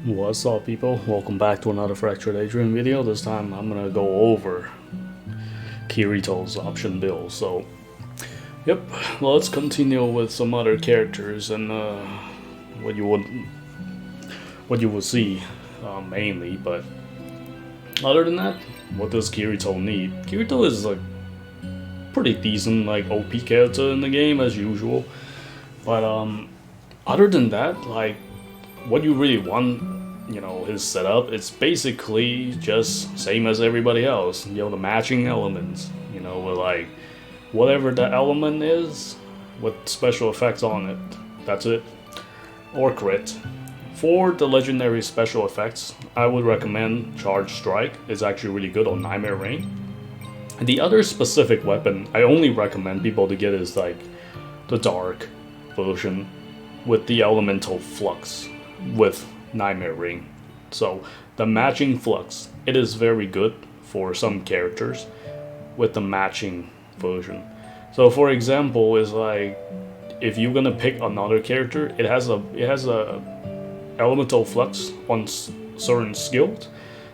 What's up, people? Welcome back to another Fractured Daydream video. This time I'm gonna go over Kirito's option build. So, yep, let's continue with some other characters and what you would what you will see mainly. But other than that, what does Kirito need? Kirito is a pretty decent OP character in the game as usual. But other than that, what you really want, his setup, it's basically just same as everybody else. The matching elements, with whatever the element is with special effects on it. That's it. Or crit. For the legendary special effects, I would recommend Charge Strike. It's actually really good on Nightmare Rain. The other specific weapon I only recommend people to get is the Dark version with the Elemental Flux with Nightmare Ring. So the matching Flux, it is very good for some characters with the matching version. So for example, is if you're gonna pick another character, it has a Elemental Flux on certain skills.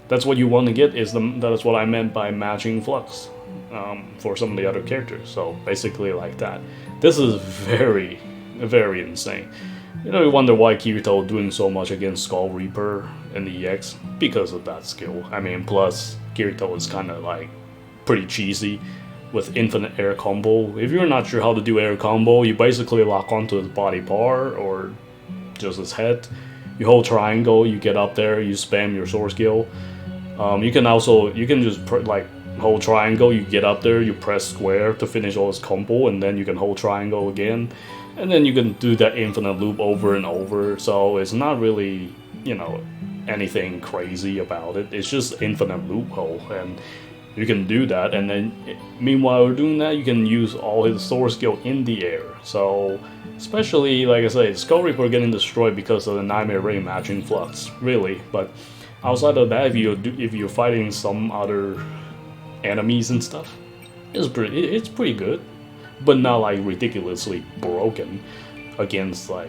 That's what you want to get. That's what I meant by matching Flux for some of the other characters. So basically like that. This is very, very insane. You wonder why Kirito doing so much against Skull Reaper in the EX because of that skill. I mean, plus Kirito is kind of pretty cheesy with infinite air combo. If you're not sure how to do air combo, you basically lock onto his body bar or just his head. You hold triangle, you get up there, you spam your sword skill. You can just hold triangle, you get up there, you press square to finish all his combo, and then you can hold triangle again. And then you can do that infinite loop over and over, so it's not really, anything crazy about it. It's just infinite loophole, and you can do that. And then, meanwhile you're doing that, you can use all his sword skill in the air. So, especially, like I say, Skull Reaper getting destroyed because of the Nightmare Ray matching Flux, really. But outside of that, if you're fighting some other enemies and stuff, it's pretty good. But not ridiculously broken against the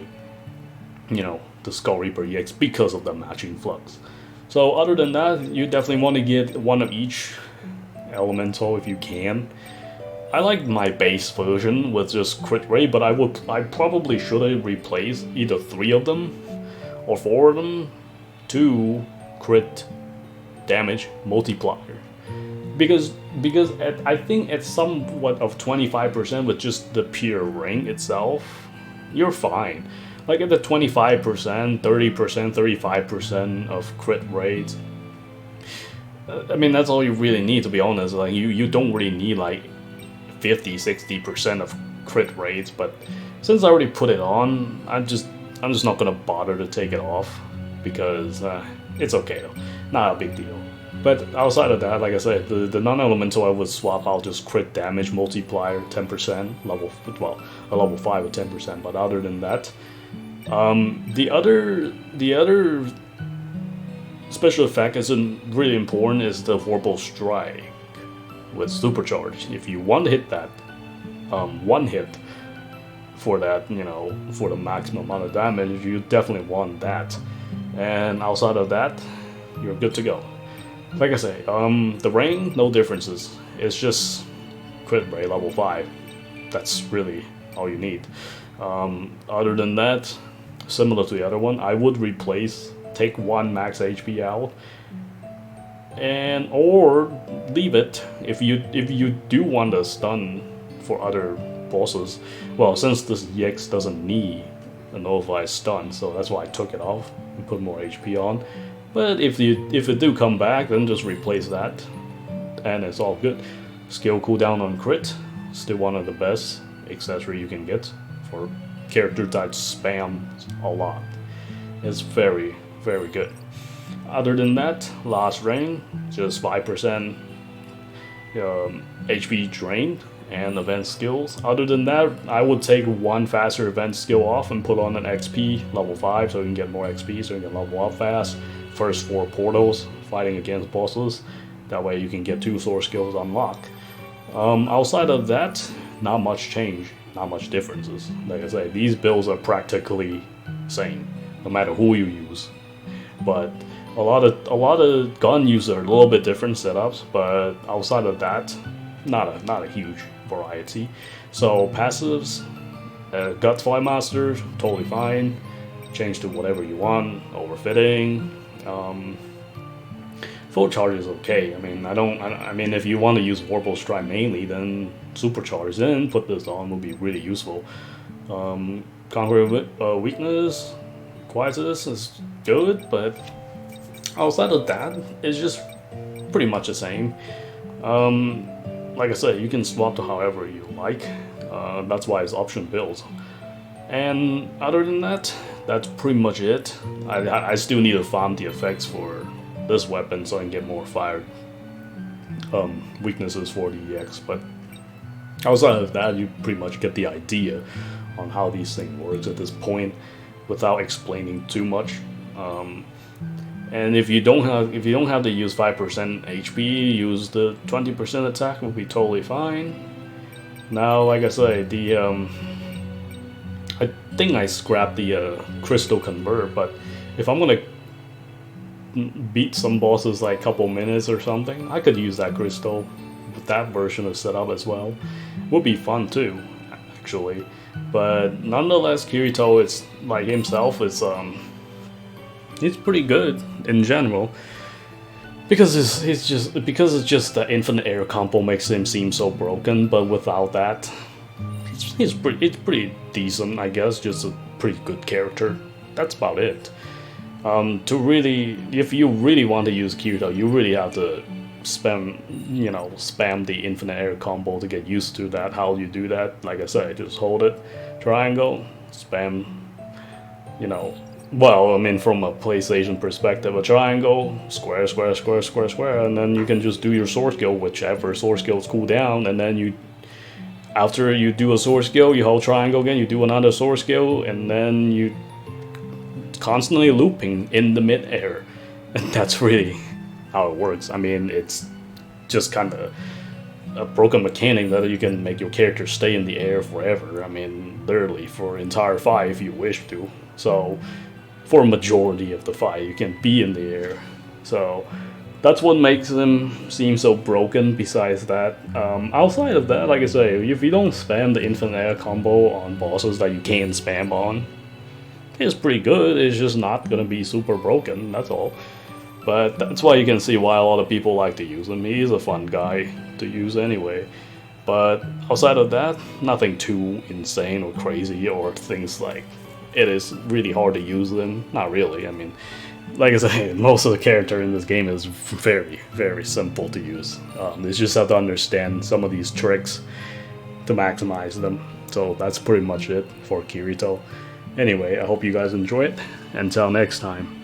Skull Reaper EX because of the matching Flux. So other than that, you definitely want to get one of each elemental if you can. I like my base version with just crit rate, but I probably should have replaced either 3 of them or 4 of them to crit damage multiplier. Because I think at somewhat of 25% with just the pure ring itself, you're fine. Like at the 25%, 30%, 35% of crit rate, I mean, that's all you really need, to be honest. You don't really need 50, 60% of crit rates, but since I already put it on, I'm just not gonna bother to take it off because it's okay though, not a big deal. But outside of that, like I said, the non-elemental I would swap out just crit damage multiplier 10%, a level 5 with 10%. But other than that, the other special effect isn't really important is the Vorpal Strike with Supercharge. If you want to hit that one hit for that, for the maximum amount of damage, you definitely want that. And outside of that, you're good to go. Like I say, the ring, no differences. It's just crit rate level 5. That's really all you need. Other than that, similar to the other one, I would take 1 max HP out, or leave it if you do want to stun for other bosses. Well, since this EX doesn't need a notified stun, so that's why I took it off and put more HP on. But if it do come back, then just replace that, and it's all good. Skill cooldown on crit, still one of the best accessory you can get for character that spam a lot. It's very, very good. Other than that, last rain, just 5% HP drained and event skills. Other than that, I would take 1 faster event skill off and put on an XP level 5 so you can get more XP, so you can level up fast. First 4 portals fighting against bosses, that way you can get 2 sword skills unlocked. Outside of that, not much change, not much differences. Like I say, these builds are practically same no matter who you use. but a lot of gun use are a little bit different setups. But outside of that, not a huge variety. So passives, gut fly master, totally fine. Change to whatever you want. Overfitting. Full charge is okay. I mean, I mean, if you want to use Warble Strike mainly, then supercharge in, put this on will be really useful. Conquer weakness, quietus is good, but outside of that, it's just pretty much the same. Like I said, you can swap to however you like. That's why it's option builds. And other than that, that's pretty much it. I still need to farm the effects for this weapon so I can get more fire weaknesses for the EX, but outside of that, you pretty much get the idea on how these things works at this point without explaining too much. And if you don't have to use 5% HP, use the 20% attack will be totally fine. Now, like I say, I think I scrapped the crystal convert, but if I'm gonna beat some bosses like a couple minutes or something, I could use that crystal with that version of setup as well. Would be fun too, actually. But nonetheless, Kirito, it's like himself, it's pretty good in general. Because it's just the infinite air combo makes him seem so broken, but without that, it's pretty decent, I guess. Just a pretty good character. That's about it. If you really want to use Kirito, you really have to spam the infinite air combo to get used to that. How you do that? Like I said, just hold it, triangle, spam. Well, I mean, from a PlayStation perspective, a triangle, square, square, square, square, square, and then you can just do your sword skill, whichever sword skills cool down, and then after you do a sword skill, you hold triangle again, you do another sword skill, and then you constantly looping in the mid-air. And that's really how it works. I mean, it's just kind of a broken mechanic that you can make your character stay in the air forever. I mean, literally for entire fight if you wish to. So for a majority of the fight, you can be in the air. So that's what makes them seem so broken. Besides that, outside of that, like I say, if you don't spam the infinite air combo on bosses that you can spam on, it's pretty good. It's just not gonna be super broken, that's all. But that's why you can see why a lot of people like to use him. He's a fun guy to use anyway. But outside of that, nothing too insane or crazy or things like it is really hard to use them. Not really. I mean, like I said, most of the character in this game is very, very simple to use. You just have to understand some of these tricks to maximize them. So that's pretty much it for Kirito. Anyway, I hope you guys enjoy it. Until next time.